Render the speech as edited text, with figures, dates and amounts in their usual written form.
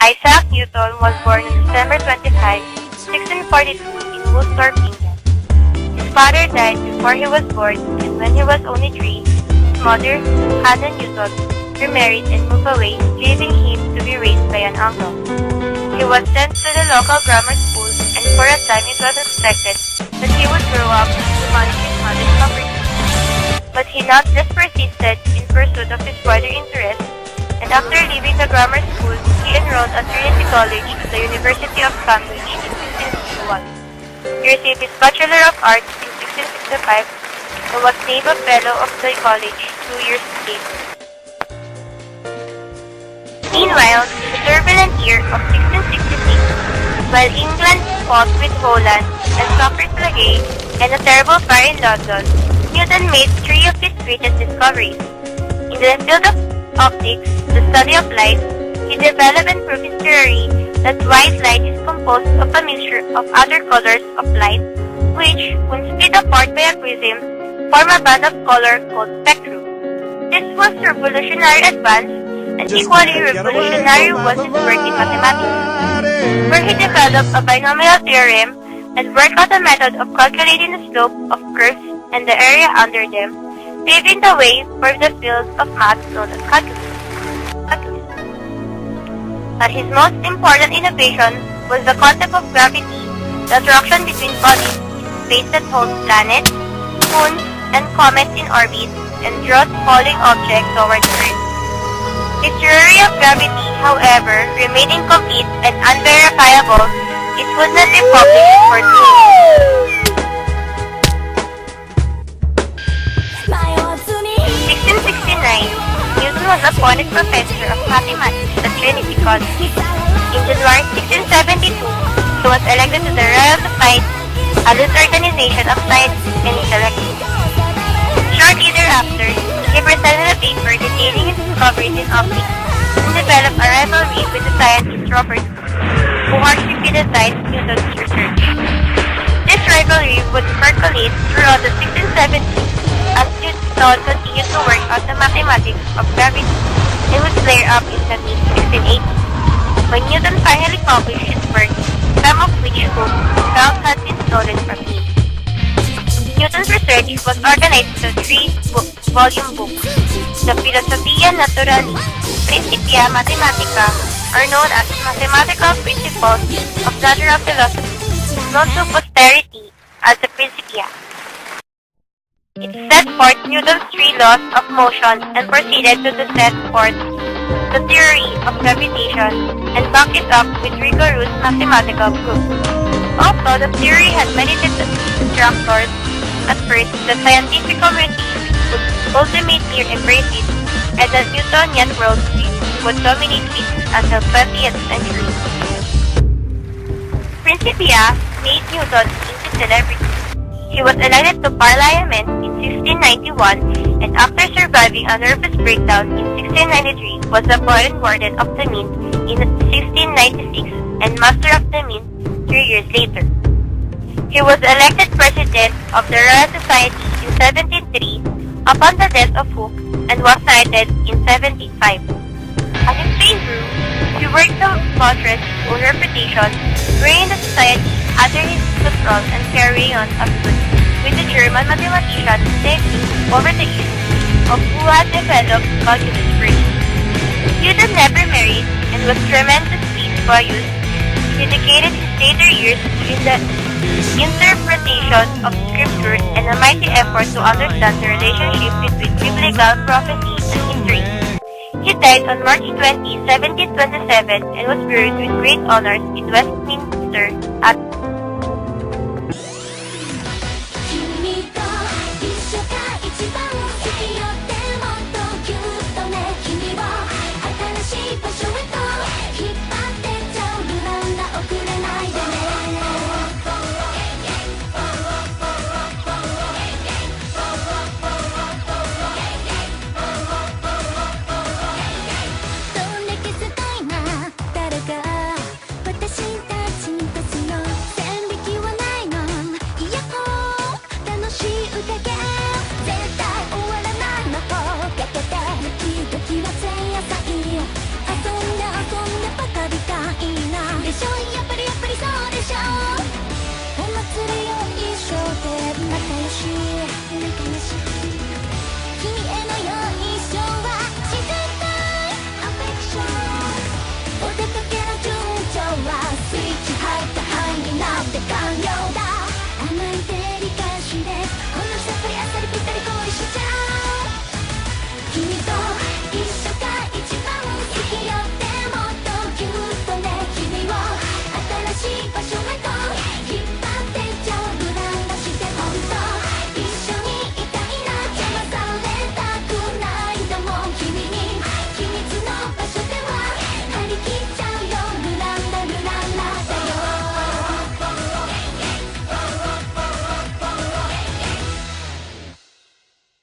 Isaac Newton was born on December 25, 1642 in Woolsthorpe, England. His father died before he was born, and when he was only 3, his mother, Hannah Newton, remarried and moved away, leaving him to be raised by an uncle. He was sent to the local grammar school, and for a time it was expected that he would grow up to manage his mother's property. But he not just persisted in pursuit of his wider interests, and after leaving the grammar school, he enrolled at Trinity College at the University of Cambridge in 1661. He received his Bachelor of Arts in 1665 and was named a Fellow of the College 2 years later. Meanwhile, in the turbulent year of 1666, while England fought with Holland and suffered plague and a terrible fire in London, Newton made 3 of his greatest discoveries. In the field of optics, the study of light, he developed and proved his theory that white light is composed of a mixture of other colors of light, which, when split apart by a prism, form a band of color called spectrum. This was a revolutionary advance, and equally revolutionary was his work in mathematics, where he developed a binomial theorem and worked out a method of calculating the slope of curves and the area under them, paving the way for the field of math known as calculus. But his most important innovation was the concept of gravity, the attraction between bodies in space that holds planets, moons, and comets in orbit, and draws falling objects towards Earth. His theory of gravity, however, remained incomplete and unverifiable. It would not be published for 2 years. 1669, Newton was appointed professor of mathematics at Trinity College. In January 1672, he was elected to the Royal Society, a loose organization of science and intellectuals. Shortly thereafter, he presented a paper detailing his discoveries in optics and developed a rivalry with the scientist Robert Hooke, who harshly criticized Newton's research. This rivalry would percolate throughout the 1670s as Newton continued to work on the mathematics of gravity and would flare up in the mid-1680s. When Newton finally published his work, some of which Hooke felt had been stolen from him. Newton's research was organized into a 3-volume book, the Philosophiae Naturalis, Principia Mathematica, or known as Mathematical Principles of Natural Philosophy, known to posterity as the Principia. It set forth Newton's 3 laws of motion and proceeded to set forth the theory of gravitation and back it up with rigorous mathematical proof. Although the theory had many detractors, at first the scientific community would ultimately embrace it, and the Newtonian worldview would dominate it until 20th century. Principia made Newton into celebrity. He was elected to Parliament in 1691, and after surviving a nervous breakdown in 1693, was appointed Warden of the Mint in 1696 and Master of the Mint 3 years later. He was elected President of the Royal Society in 1703 upon the death of Hooke and was knighted in 1705. As his fame grew, he worked to buttress his own reputation, bringing the society under his control and carrying on a feud with the German mathematician Leibniz over the issue of who had developed calculus first. Newton never married and was tremendously pious. He dedicated his later years in the interpretation of scripture and a mighty effort to understand the relationship between biblical prophecy and history. He died on March 20, 1727 and was buried with great honors in Westminster at 刚有。